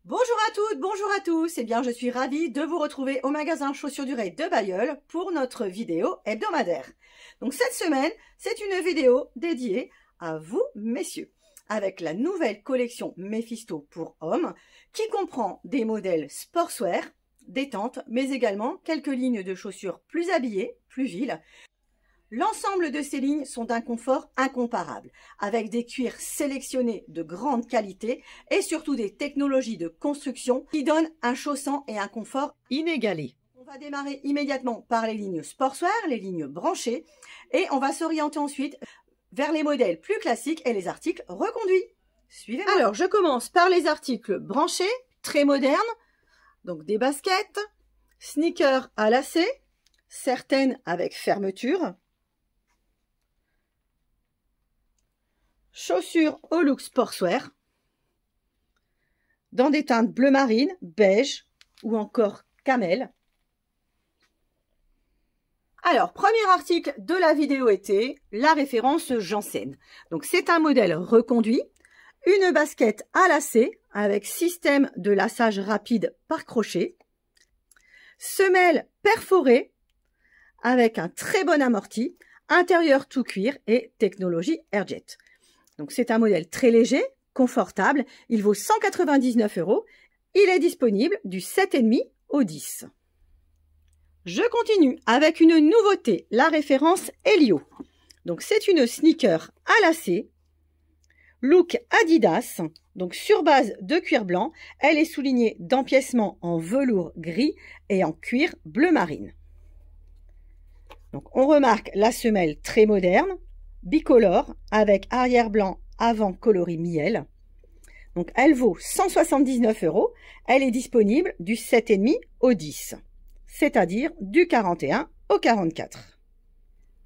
Bonjour à toutes, bonjour à tous. Eh bien, je suis ravie de vous retrouver au magasin Chaussures Durées de Bailleul pour notre vidéo hebdomadaire. Donc cette semaine, c'est une vidéo dédiée à vous, messieurs, avec la nouvelle collection Mephisto pour hommes qui comprend des modèles sportswear, détente, mais également quelques lignes de chaussures plus habillées, plus viles. L'ensemble de ces lignes sont d'un confort incomparable, avec des cuirs sélectionnés de grande qualité et surtout des technologies de construction qui donnent un chaussant et un confort inégalé. On va démarrer immédiatement par les lignes sportswear, les lignes branchées, et on va s'orienter ensuite vers les modèles plus classiques et les articles reconduits. Suivez-moi. Alors, je commence par les articles branchés, très modernes, donc des baskets, sneakers à lacets, certaines avec fermeture, chaussures au look sportswear, dans des teintes bleu marine, beige ou encore camel. Alors, premier article de la vidéo été, la référence Janssen. Donc, c'est un modèle reconduit, une basket à lacets avec système de laçage rapide par crochet, semelle perforée avec un très bon amorti, intérieur tout cuir et technologie Airjet. Donc, c'est un modèle très léger, confortable. Il vaut 199 €. Il est disponible du 7,5 au 10. Je continue avec une nouveauté, la référence Helio. Donc, c'est une sneaker à lacets, look Adidas, donc sur base de cuir blanc. Elle est soulignée d'empiècements en velours gris et en cuir bleu marine. Donc, on remarque la semelle très moderne, bicolore avec arrière blanc, avant coloris miel. Donc elle vaut 179 €. Elle est disponible du 7,5 au 10, c'est-à-dire du 41 au 44.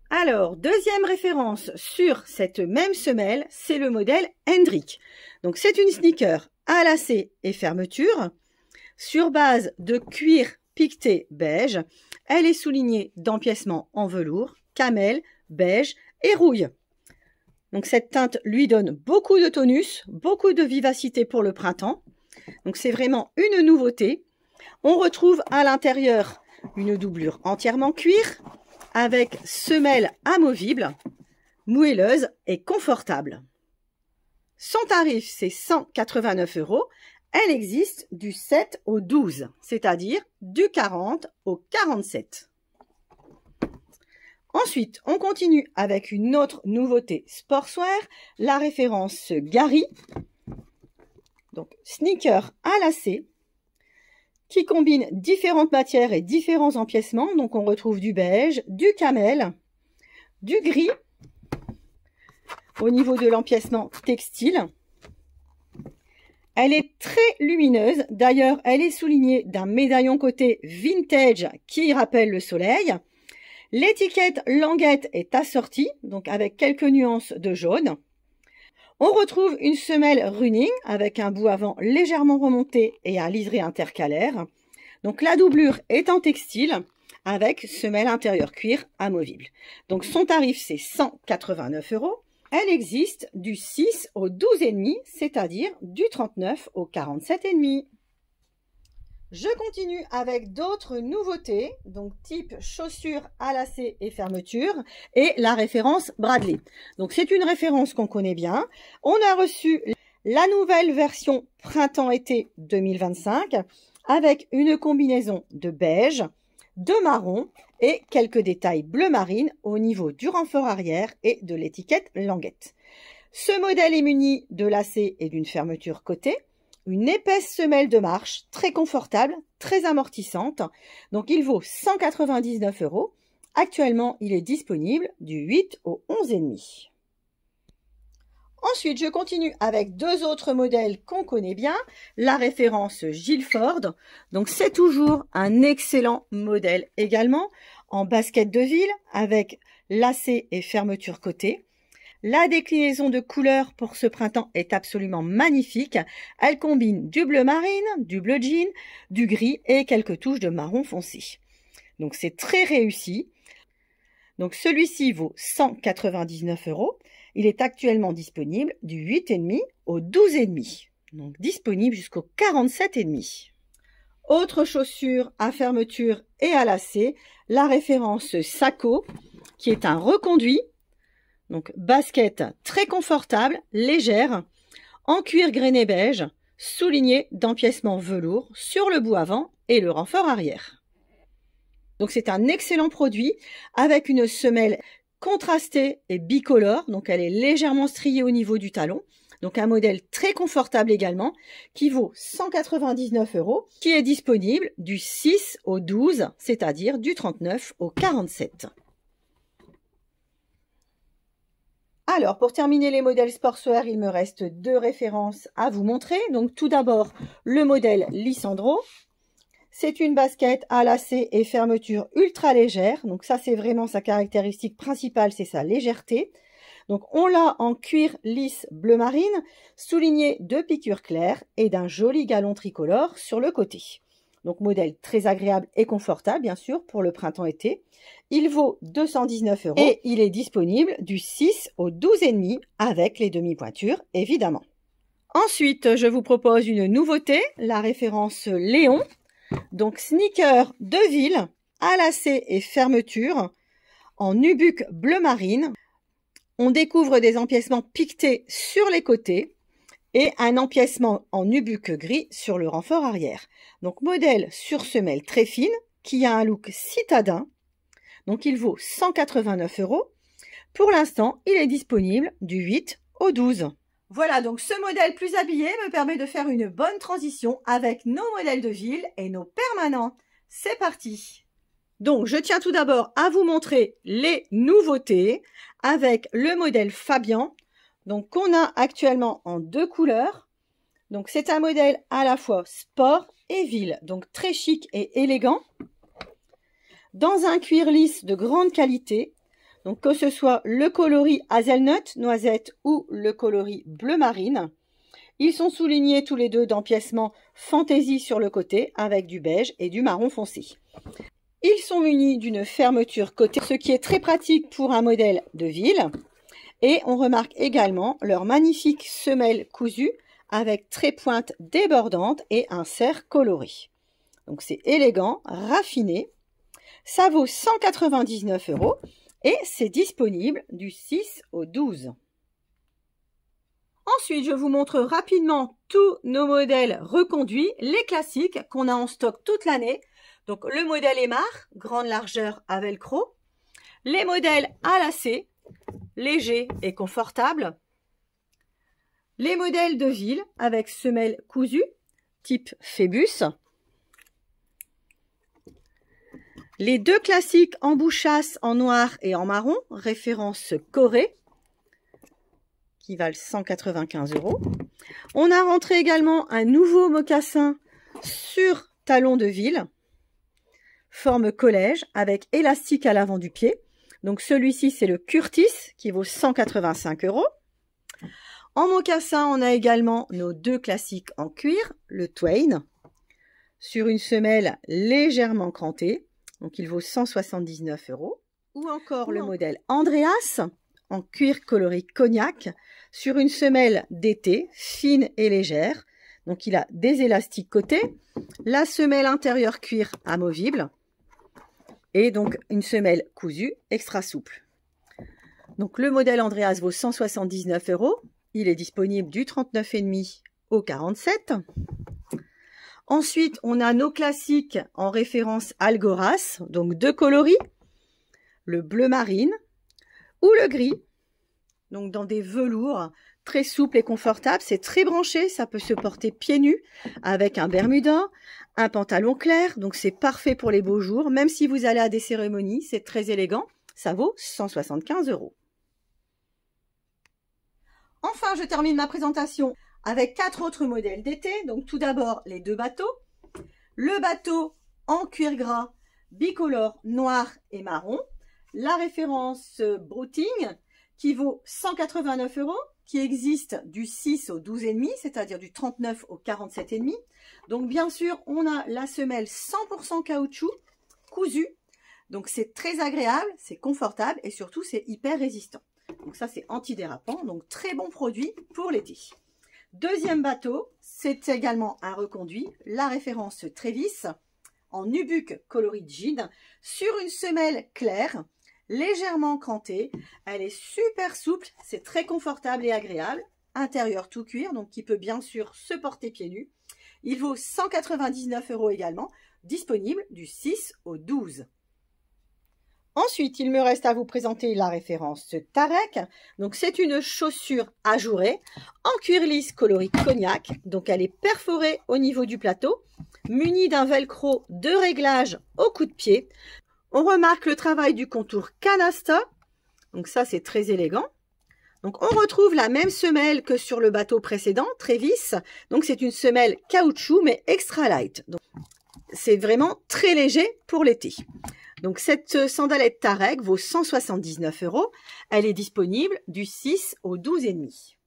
Alors, deuxième référence sur cette même semelle, c'est le modèle Hendrik. Donc c'est une sneaker à lacets et fermeture, sur base de cuir piqueté beige. Elle est soulignée d'empiècements en velours, camel, beige et rouille. Donc cette teinte lui donne beaucoup de tonus, beaucoup de vivacité pour le printemps. Donc c'est vraiment une nouveauté. On retrouve à l'intérieur une doublure entièrement cuir avec semelle amovible, moelleuse et confortable. Son tarif c'est 189 €. Elle existe du 7 au 12, c'est-à-dire du 40 au 47. Ensuite, on continue avec une autre nouveauté sportswear, la référence Gary. Donc, sneaker à lacets qui combine différentes matières et différents empiècements. Donc, on retrouve du beige, du camel, du gris au niveau de l'empiècement textile. Elle est très lumineuse. D'ailleurs, elle est soulignée d'un médaillon côté vintage qui rappelle le soleil. L'étiquette languette est assortie, donc avec quelques nuances de jaune. On retrouve une semelle running avec un bout avant légèrement remonté et un liseré intercalaire. Donc la doublure est en textile avec semelle intérieure cuir amovible. Donc son tarif c'est 189 €. Elle existe du 6 au 12,5, c'est-à-dire du 39 au 47,5. Je continue avec d'autres nouveautés, donc type chaussures à lacets et fermeture, et la référence Bradley. Donc c'est une référence qu'on connaît bien. On a reçu la nouvelle version printemps-été 2025 avec une combinaison de beige, de marron et quelques détails bleu marine au niveau du renfort arrière et de l'étiquette languette. Ce modèle est muni de lacets et d'une fermeture côté. Une épaisse semelle de marche, très confortable, très amortissante. Donc, il vaut 199 €. Actuellement, il est disponible du 8 au 11,5. Ensuite, je continue avec deux autres modèles qu'on connaît bien. La référence Gilford. Donc, c'est toujours un excellent modèle également en basket de ville avec lacets et fermeture côté. La déclinaison de couleurs pour ce printemps est absolument magnifique. Elle combine du bleu marine, du bleu jean, du gris et quelques touches de marron foncé. Donc c'est très réussi. Donc celui-ci vaut 199 €. Il est actuellement disponible du 8,5 au 12,5. Donc disponible jusqu'au 47,5. Autre chaussure à fermeture et à lacets, la référence Sacco, qui est un reconduit. Donc basket très confortable, légère, en cuir grainé beige, souligné d'empiècement velours sur le bout avant et le renfort arrière. Donc c'est un excellent produit avec une semelle contrastée et bicolore, donc elle est légèrement striée au niveau du talon. Donc un modèle très confortable également, qui vaut 199 €, qui est disponible du 6 au 12, c'est-à-dire du 39 au 47. Alors, pour terminer les modèles sportswear, il me reste deux références à vous montrer. Donc tout d'abord, le modèle Lissandro. C'est une basket à lacets et fermeture ultra légère. Donc ça, c'est vraiment sa caractéristique principale, c'est sa légèreté. Donc on l'a en cuir lisse bleu marine, souligné de piqûres claires et d'un joli galon tricolore sur le côté. Donc modèle très agréable et confortable bien sûr pour le printemps-été. Il vaut 219 € et il est disponible du 6 au 12,5 avec les demi-pointures évidemment. Ensuite, je vous propose une nouveauté, la référence Léon. Donc sneaker de ville à lacets et fermeture en nubuck bleu marine. On découvre des empiècements piquetés sur les côtés et un empiècement en nubuck gris sur le renfort arrière. Donc modèle sur semelle très fine qui a un look citadin. Donc il vaut 189 €. Pour l'instant, il est disponible du 8 au 12. Voilà, donc ce modèle plus habillé me permet de faire une bonne transition avec nos modèles de ville et nos permanents. C'est parti! Donc, je tiens tout d'abord à vous montrer les nouveautés avec le modèle Fabian, donc qu'on a actuellement en deux couleurs. Donc, c'est un modèle à la fois sport et ville, donc très chic et élégant, dans un cuir lisse de grande qualité. Donc, que ce soit le coloris hazelnut, noisette ou le coloris bleu marine. Ils sont soulignés tous les deux d'empiècements fantaisie sur le côté avec du beige et du marron foncé. Ils sont munis d'une fermeture côté, ce qui est très pratique pour un modèle de ville. Et on remarque également leur magnifique semelle cousue avec trépointe débordante et un cerre coloré. Donc c'est élégant, raffiné. Ça vaut 199 € et c'est disponible du 6 au 12. Ensuite, je vous montre rapidement tous nos modèles reconduits, les classiques qu'on a en stock toute l'année. Donc le modèle Aymar, grande largeur à velcro. Les modèles à lacets, légers et confortables. Les modèles de ville avec semelle cousue, type Phébus. Les deux classiques en bouchasse en noir et en marron, référence Corée, qui valent 195 €. On a rentré également un nouveau mocassin sur talon de ville, forme collège avec élastique à l'avant du pied. Donc celui-ci c'est le Curtis qui vaut 185 €. En mocassin on a également nos deux classiques en cuir, le Twain, sur une semelle légèrement crantée, donc il vaut 179 €. Ou encore le modèle Andreas en cuir coloris cognac sur une semelle d'été fine et légère. Donc il a des élastiques côtés, la semelle intérieure cuir amovible et donc une semelle cousue extra souple. Donc le modèle Andreas vaut 179 €. Il est disponible du 39,5 au 47. Ensuite, on a nos classiques en référence Algoras, donc deux coloris, le bleu marine ou le gris, donc dans des velours très souples et confortables. C'est très branché, ça peut se porter pieds nus avec un bermuda, un pantalon clair, donc c'est parfait pour les beaux jours. Même si vous allez à des cérémonies, c'est très élégant. Ça vaut 175 €. Enfin, je termine ma présentation avec 4 autres modèles d'été. Donc tout d'abord, les deux bateaux. Le bateau en cuir gras, bicolore noir et marron. La référence Brouting qui vaut 189 €, qui existe du 6 au 12,5, c'est-à-dire du 39 au 47,5. Donc bien sûr, on a la semelle 100% caoutchouc, cousue. Donc c'est très agréable, c'est confortable et surtout c'est hyper résistant. Donc ça c'est antidérapant, donc très bon produit pour l'été. Deuxième bateau, c'est également un reconduit, la référence Trévis en nubuck coloris jean sur une semelle claire, légèrement crantée. Elle est super souple, c'est très confortable et agréable. Intérieur tout cuir, donc qui peut bien sûr se porter pieds nus. Il vaut 199 € également, disponible du 6 au 12. Ensuite, il me reste à vous présenter la référence Tarek. Donc, c'est une chaussure ajourée en cuir lisse coloris cognac. Donc, elle est perforée au niveau du plateau, munie d'un velcro de réglage au coup de pied. On remarque le travail du contour canasta. Donc, ça, c'est très élégant. Donc, on retrouve la même semelle que sur le bateau précédent, Trévis. Donc, c'est une semelle caoutchouc, mais extra light. Donc, c'est vraiment très léger pour l'été. Donc, cette sandalette Tarek vaut 179 €. Elle est disponible du 6 au 12,5.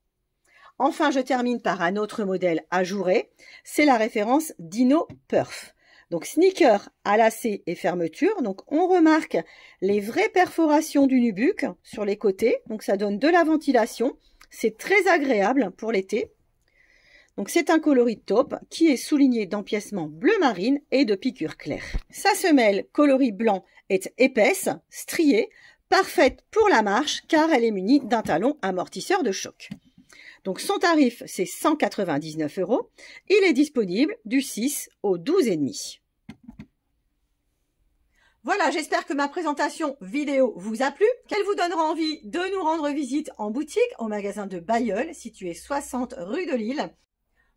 Enfin, je termine par un autre modèle ajouré. C'est la référence Dino Perf. Donc, sneaker à lacets et fermeture. Donc, on remarque les vraies perforations du nubuck sur les côtés. Donc, ça donne de la ventilation. C'est très agréable pour l'été. Donc, c'est un coloris taupe qui est souligné d'empiècements bleu marine et de piqûres claires. Sa semelle coloris blanc est épaisse, striée, parfaite pour la marche car elle est munie d'un talon amortisseur de choc. Donc, son tarif, c'est 199 €. Il est disponible du 6 au 12,5. Voilà, j'espère que ma présentation vidéo vous a plu, qu'elle vous donnera envie de nous rendre visite en boutique au magasin de Bailleul, situé 60 rue de Lille.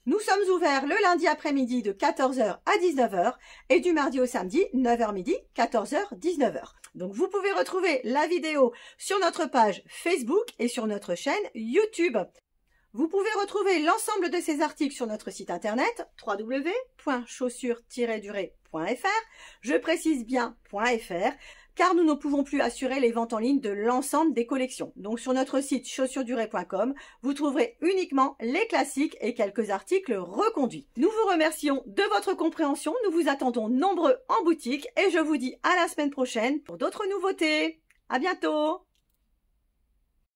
Nous sommes ouverts le lundi après-midi de 14 h à 19 h et du mardi au samedi 9 h midi, 14 h 19 h. Donc vous pouvez retrouver la vidéo sur notre page Facebook et sur notre chaîne YouTube. Vous pouvez retrouver l'ensemble de ces articles sur notre site internet www.chaussures-durée.fr. Je précise bien .fr car nous ne pouvons plus assurer les ventes en ligne de l'ensemble des collections. Donc sur notre site chaussuresdurée.com, vous trouverez uniquement les classiques et quelques articles reconduits. Nous vous remercions de votre compréhension, nous vous attendons nombreux en boutique et je vous dis à la semaine prochaine pour d'autres nouveautés. À bientôt!